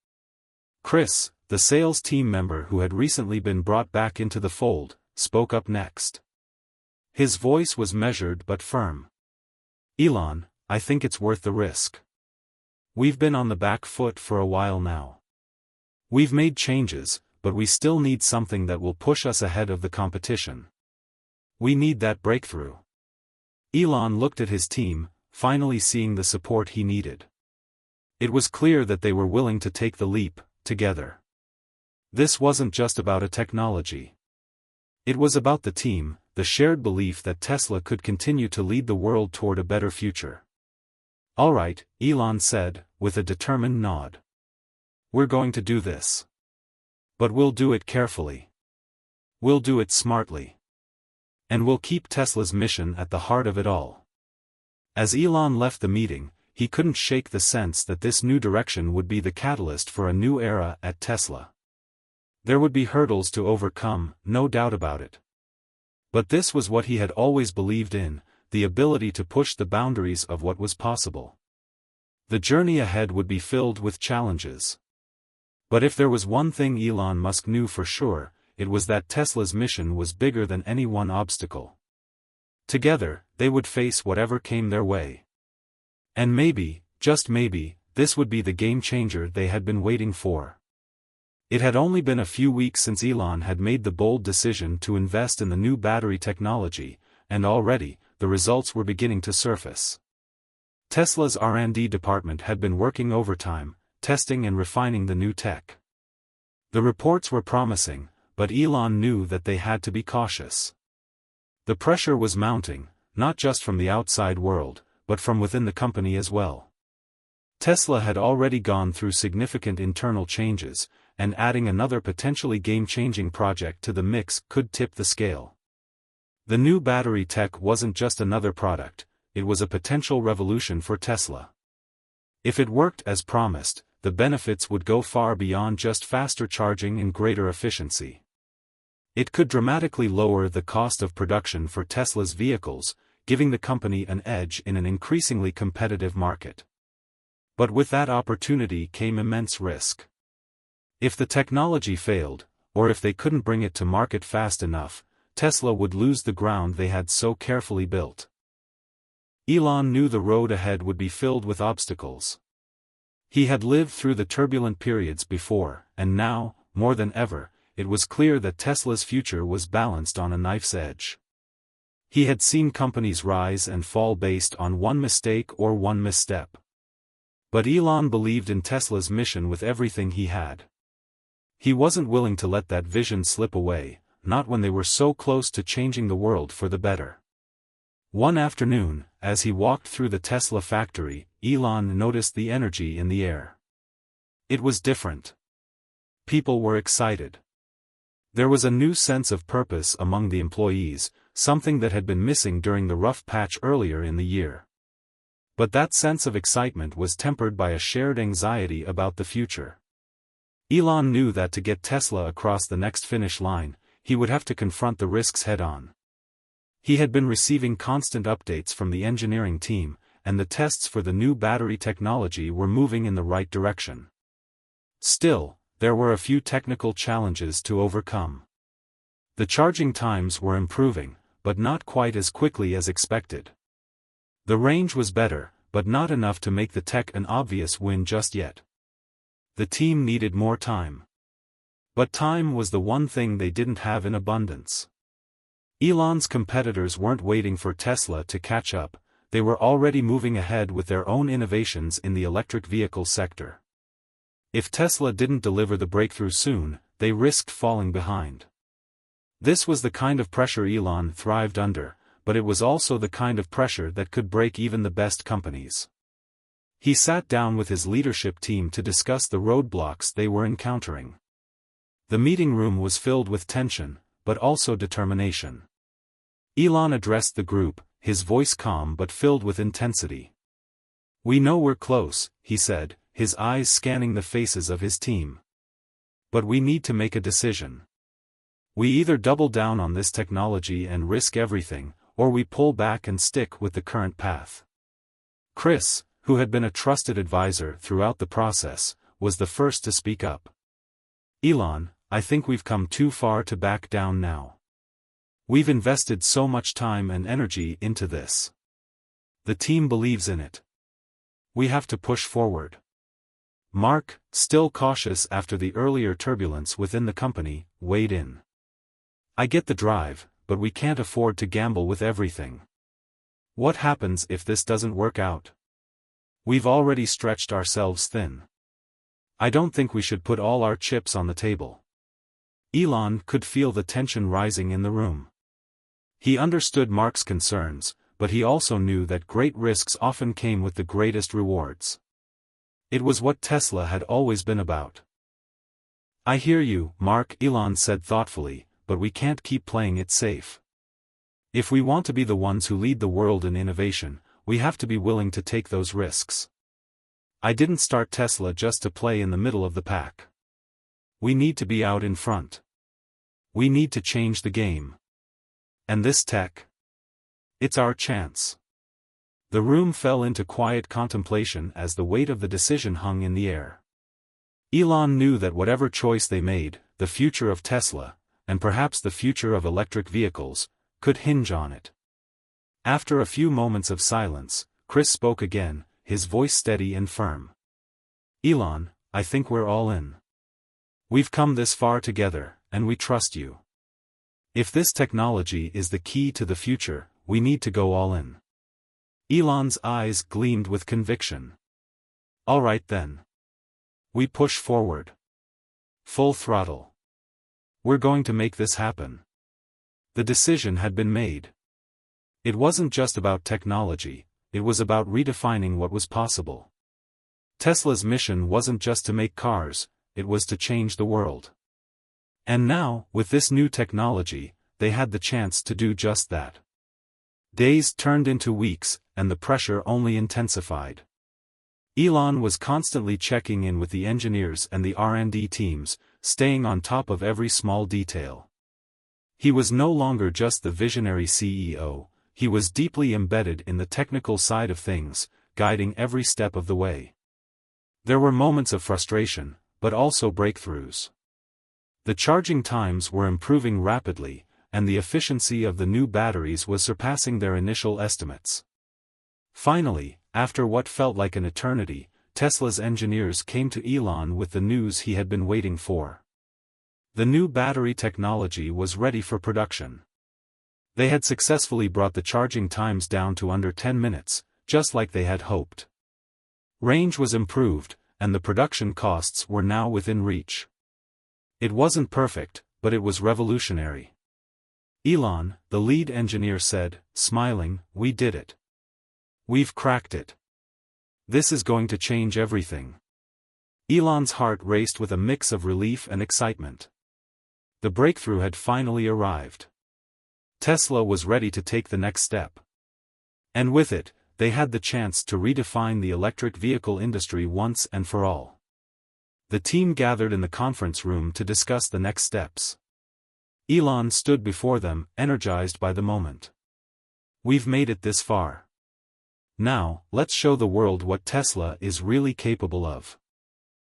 Chris, the sales team member who had recently been brought back into the fold, spoke up next. His voice was measured but firm. Elon, I think it's worth the risk. We've been on the back foot for a while now. We've made changes, but we still need something that will push us ahead of the competition. We need that breakthrough. Elon looked at his team, finally seeing the support he needed. It was clear that they were willing to take the leap, together. This wasn't just about a technology. It was about the team, the shared belief that Tesla could continue to lead the world toward a better future. "All right," Elon said, with a determined nod. "We're going to do this. But we'll do it carefully. We'll do it smartly. And we'll keep Tesla's mission at the heart of it all." As Elon left the meeting, he couldn't shake the sense that this new direction would be the catalyst for a new era at Tesla. There would be hurdles to overcome, no doubt about it. But this was what he had always believed in, the ability to push the boundaries of what was possible. The journey ahead would be filled with challenges. But if there was one thing Elon Musk knew for sure, it was that Tesla's mission was bigger than any one obstacle. Together, they would face whatever came their way. And maybe, just maybe, this would be the game changer they had been waiting for. It had only been a few weeks since Elon had made the bold decision to invest in the new battery technology, and already, the results were beginning to surface. Tesla's R&D department had been working overtime, testing and refining the new tech. The reports were promising, but Elon knew that they had to be cautious. The pressure was mounting, not just from the outside world, but from within the company as well. Tesla had already gone through significant internal changes, and adding another potentially game-changing project to the mix could tip the scale. The new battery tech wasn't just another product, it was a potential revolution for Tesla. If it worked as promised, the benefits would go far beyond just faster charging and greater efficiency. It could dramatically lower the cost of production for Tesla's vehicles, giving the company an edge in an increasingly competitive market. But with that opportunity came immense risk. If the technology failed, or if they couldn't bring it to market fast enough, Tesla would lose the ground they had so carefully built. Elon knew the road ahead would be filled with obstacles. He had lived through the turbulent periods before, and now, more than ever, it was clear that Tesla's future was balanced on a knife's edge. He had seen companies rise and fall based on one mistake or one misstep. But Elon believed in Tesla's mission with everything he had. He wasn't willing to let that vision slip away, not when they were so close to changing the world for the better. One afternoon, as he walked through the Tesla factory, Elon noticed the energy in the air. It was different. People were excited. There was a new sense of purpose among the employees, something that had been missing during the rough patch earlier in the year. But that sense of excitement was tempered by a shared anxiety about the future. Elon knew that to get Tesla across the next finish line, he would have to confront the risks head-on. He had been receiving constant updates from the engineering team, and the tests for the new battery technology were moving in the right direction. Still, there were a few technical challenges to overcome. The charging times were improving, but not quite as quickly as expected. The range was better, but not enough to make the tech an obvious win just yet. The team needed more time. But time was the one thing they didn't have in abundance. Elon's competitors weren't waiting for Tesla to catch up, they were already moving ahead with their own innovations in the electric vehicle sector. If Tesla didn't deliver the breakthrough soon, they risked falling behind. This was the kind of pressure Elon thrived under, but it was also the kind of pressure that could break even the best companies. He sat down with his leadership team to discuss the roadblocks they were encountering. The meeting room was filled with tension, but also determination. Elon addressed the group, his voice calm but filled with intensity. "We know we're close," he said, his eyes scanning the faces of his team. "But we need to make a decision. We either double down on this technology and risk everything, or we pull back and stick with the current path." Chris, who had been a trusted advisor throughout the process, was the first to speak up. "Elon, I think we've come too far to back down now. We've invested so much time and energy into this. The team believes in it. We have to push forward." Mark, still cautious after the earlier turbulence within the company, weighed in. "I get the drive, but we can't afford to gamble with everything. What happens if this doesn't work out? We've already stretched ourselves thin. I don't think we should put all our chips on the table. Elon could feel the tension rising in the room. He understood Mark's concerns, but he also knew that great risks often came with the greatest rewards. It was what Tesla had always been about. I hear you, Mark, Elon said thoughtfully, but we can't keep playing it safe. If we want to be the ones who lead the world in innovation, we have to be willing to take those risks. I didn't start Tesla just to play in the middle of the pack. We need to be out in front. We need to change the game. And this tech? It's our chance. The room fell into quiet contemplation as the weight of the decision hung in the air. Elon knew that whatever choice they made, the future of Tesla, and perhaps the future of electric vehicles, could hinge on it. After a few moments of silence, Chris spoke again, his voice steady and firm. Elon, I think we're all in. We've come this far together, and we trust you. If this technology is the key to the future, we need to go all in. Elon's eyes gleamed with conviction. All right then. We push forward. Full throttle. We're going to make this happen. The decision had been made. It wasn't just about technology, it was about redefining what was possible. Tesla's mission wasn't just to make cars, it was to change the world. And now, with this new technology, they had the chance to do just that. Days turned into weeks, and the pressure only intensified. Elon was constantly checking in with the engineers and the R&D teams, staying on top of every small detail. He was no longer just the visionary CEO, he was deeply embedded in the technical side of things, guiding every step of the way. There were moments of frustration, but also breakthroughs. The charging times were improving rapidly, and the efficiency of the new batteries was surpassing their initial estimates. Finally, after what felt like an eternity, Tesla's engineers came to Elon with the news he had been waiting for. The new battery technology was ready for production. They had successfully brought the charging times down to under 10 minutes, just like they had hoped. Range was improved, and the production costs were now within reach. It wasn't perfect, but it was revolutionary. Elon, the lead engineer said, smiling, "We did it. We've cracked it. This is going to change everything." Elon's heart raced with a mix of relief and excitement. The breakthrough had finally arrived. Tesla was ready to take the next step. And with it, they had the chance to redefine the electric vehicle industry once and for all. The team gathered in the conference room to discuss the next steps. Elon stood before them, energized by the moment. We've made it this far. Now, let's show the world what Tesla is really capable of.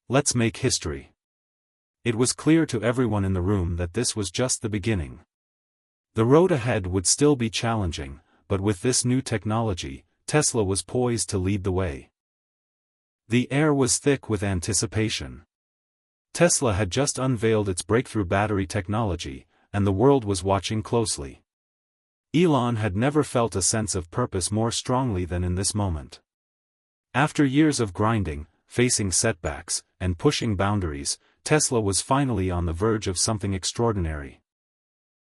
Let's make history. It was clear to everyone in the room that this was just the beginning. The road ahead would still be challenging, but with this new technology, Tesla was poised to lead the way. The air was thick with anticipation. Tesla had just unveiled its breakthrough battery technology, and the world was watching closely. Elon had never felt a sense of purpose more strongly than in this moment. After years of grinding, facing setbacks, and pushing boundaries, Tesla was finally on the verge of something extraordinary.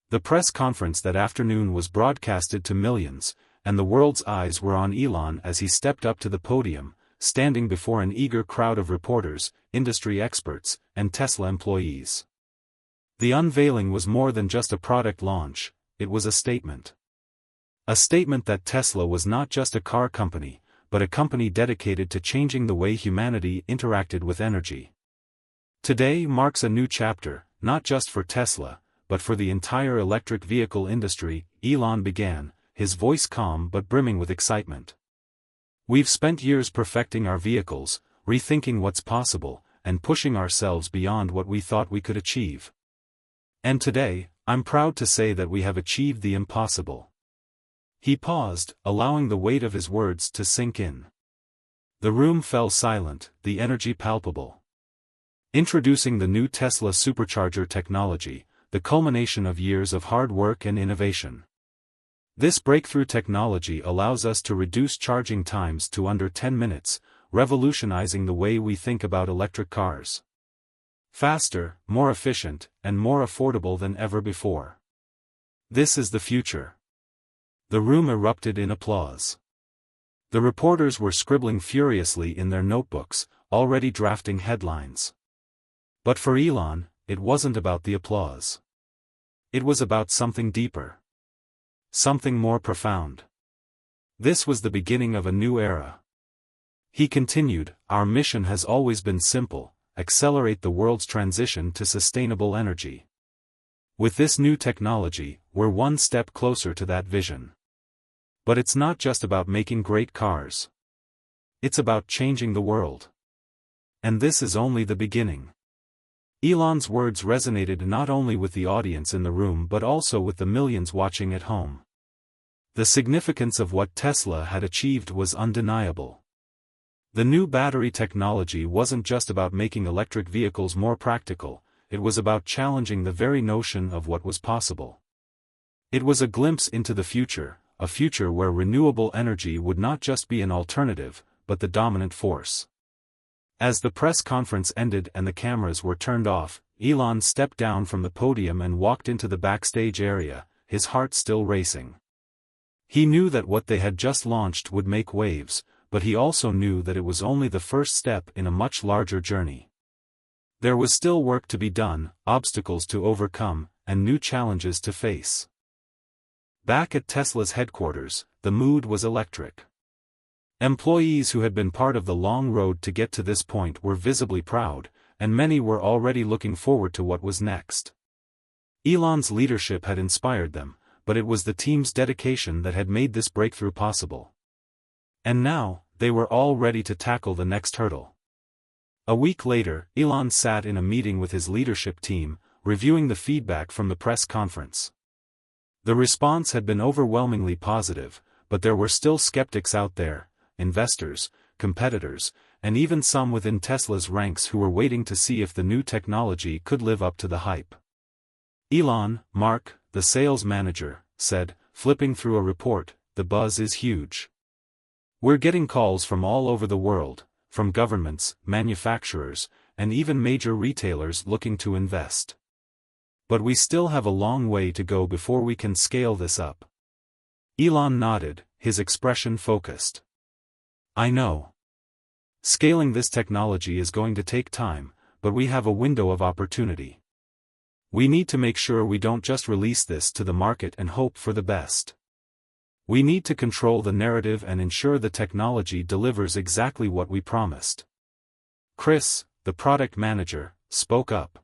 The press conference that afternoon was broadcasted to millions, and the world's eyes were on Elon as he stepped up to the podium, standing before an eager crowd of reporters, industry experts, and Tesla employees. The unveiling was more than just a product launch, it was a statement. A statement that Tesla was not just a car company, but a company dedicated to changing the way humanity interacted with energy. Today marks a new chapter, not just for Tesla, but for the entire electric vehicle industry, Elon began, his voice calm but brimming with excitement. We've spent years perfecting our vehicles, rethinking what's possible, and pushing ourselves beyond what we thought we could achieve. And today, I'm proud to say that we have achieved the impossible. He paused, allowing the weight of his words to sink in. The room fell silent, the energy palpable. Introducing the new Tesla supercharger technology, the culmination of years of hard work and innovation. This breakthrough technology allows us to reduce charging times to under 10 minutes, revolutionizing the way we think about electric cars. Faster, more efficient, and more affordable than ever before. This is the future. The room erupted in applause. The reporters were scribbling furiously in their notebooks, already drafting headlines. But for Elon, it wasn't about the applause. It was about something deeper. Something more profound. This was the beginning of a new era. He continued, "Our mission has always been simple: accelerate the world's transition to sustainable energy. With this new technology, we're one step closer to that vision. But it's not just about making great cars. It's about changing the world. And this is only the beginning." Elon's words resonated not only with the audience in the room but also with the millions watching at home. The significance of what Tesla had achieved was undeniable. The new battery technology wasn't just about making electric vehicles more practical, it was about challenging the very notion of what was possible. It was a glimpse into the future, a future where renewable energy would not just be an alternative, but the dominant force. As the press conference ended and the cameras were turned off, Elon stepped down from the podium and walked into the backstage area, his heart still racing. He knew that what they had just launched would make waves, but he also knew that it was only the first step in a much larger journey. There was still work to be done, obstacles to overcome, and new challenges to face. Back at Tesla's headquarters, the mood was electric. Employees who had been part of the long road to get to this point were visibly proud, and many were already looking forward to what was next. Elon's leadership had inspired them, but it was the team's dedication that had made this breakthrough possible. And now, they were all ready to tackle the next hurdle. A week later, Elon sat in a meeting with his leadership team, reviewing the feedback from the press conference. The response had been overwhelmingly positive, but there were still skeptics out there: investors, competitors, and even some within Tesla's ranks who were waiting to see if the new technology could live up to the hype. Elon, Mark, the sales manager, said, flipping through a report, "The buzz is huge. We're getting calls from all over the world, from governments, manufacturers, and even major retailers looking to invest. But we still have a long way to go before we can scale this up." Elon nodded, his expression focused. "I know. Scaling this technology is going to take time, but we have a window of opportunity. We need to make sure we don't just release this to the market and hope for the best. We need to control the narrative and ensure the technology delivers exactly what we promised." Chris, the product manager, spoke up.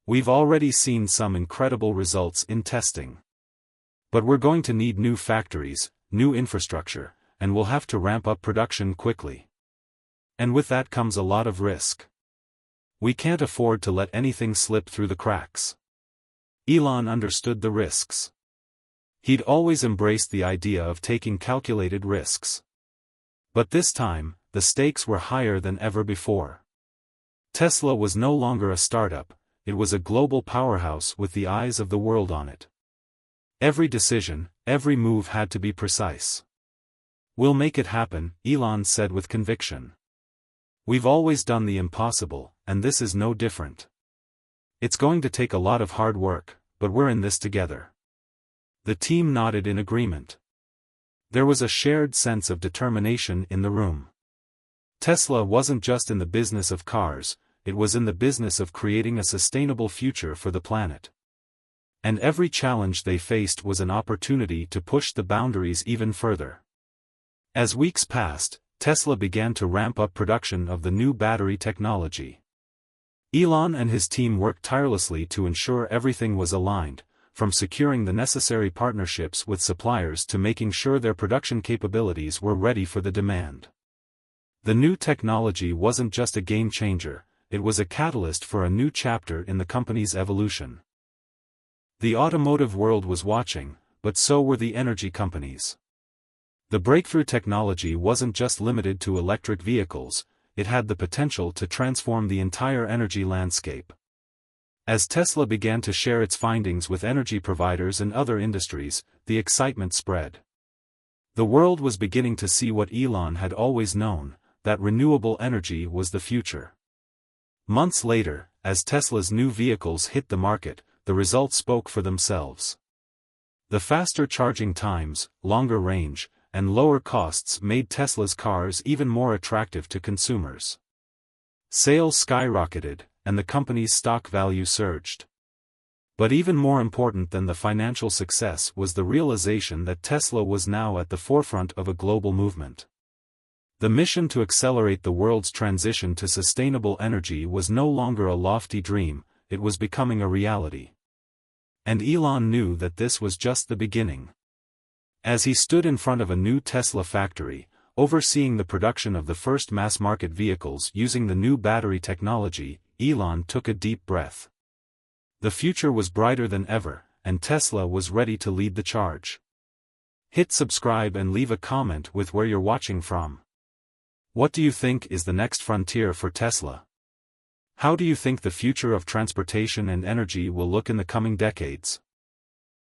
"We've already seen some incredible results in testing. But we're going to need new factories, new infrastructure, and we'll have to ramp up production quickly. And with that comes a lot of risk. We can't afford to let anything slip through the cracks." Elon understood the risks. He'd always embraced the idea of taking calculated risks. But this time, the stakes were higher than ever before. Tesla was no longer a startup, it was a global powerhouse with the eyes of the world on it. Every decision, every move had to be precise. "We'll make it happen," Elon said with conviction. "We've always done the impossible, and this is no different. It's going to take a lot of hard work, but we're in this together." The team nodded in agreement. There was a shared sense of determination in the room. Tesla wasn't just in the business of cars, it was in the business of creating a sustainable future for the planet. And every challenge they faced was an opportunity to push the boundaries even further. As weeks passed, Tesla began to ramp up production of the new battery technology. Elon and his team worked tirelessly to ensure everything was aligned, from securing the necessary partnerships with suppliers to making sure their production capabilities were ready for the demand. The new technology wasn't just a game changer, it was a catalyst for a new chapter in the company's evolution. The automotive world was watching, but so were the energy companies. The breakthrough technology wasn't just limited to electric vehicles, it had the potential to transform the entire energy landscape. As Tesla began to share its findings with energy providers and other industries, the excitement spread. The world was beginning to see what Elon had always known, that renewable energy was the future. Months later, as Tesla's new vehicles hit the market, the results spoke for themselves. The faster charging times, longer range, and lower costs made Tesla's cars even more attractive to consumers. Sales skyrocketed, and the company's stock value surged. But even more important than the financial success was the realization that Tesla was now at the forefront of a global movement. The mission to accelerate the world's transition to sustainable energy was no longer a lofty dream, it was becoming a reality. And Elon knew that this was just the beginning. As he stood in front of a new Tesla factory, overseeing the production of the first mass-market vehicles using the new battery technology, Elon took a deep breath. The future was brighter than ever, and Tesla was ready to lead the charge. Hit subscribe and leave a comment with where you're watching from. What do you think is the next frontier for Tesla? How do you think the future of transportation and energy will look in the coming decades?